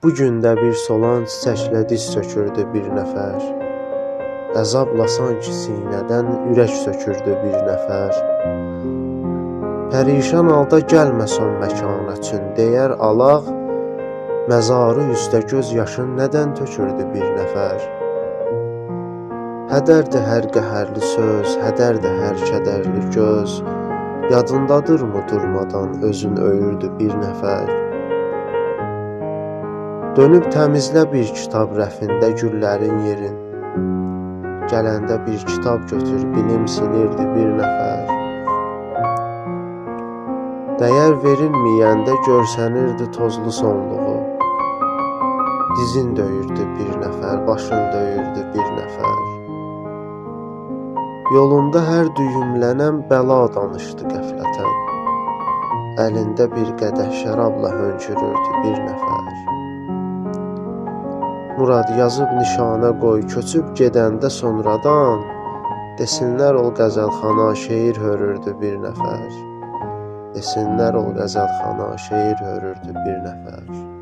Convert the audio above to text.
Bu gündə bir solan çiçəklə diz çökürdü bir nəfər. Əzabla sanki sinədən ürək sökürdü bir nəfər. Pərişan halda gəlmə son məkana çün deyər alaq, məzarı üstə göz yaşın nədən tökürdü bir nəfər. Hədərdir hər qəhərli söz, hədərdir hər kədərli göz, yadındadırmı durmadan özün öyürdü bir nəfər. Dönüb təmizlə bir kitab rəfində güllərin yerin, gələndə bir kitab götür bilim silirdi bir nəfər. Dəyər verilməyəndə görsənirdi tozlu sonluğu, dizin döyürdü bir nəfər, başın döyürdü bir nəfər. Yolunda hər düyümlənən bəla danışdı qəflətən, əlində bir qədəh şərabla hönkürürdü bir nəfər. Murad yazıb nişanə qoy, köçüb gedəndə sonradan, desinlər ol qəzəlxana şeir hörürdü bir nəfər. Desinlər ol qəzəlxana şeir hörürdü bir nəfər.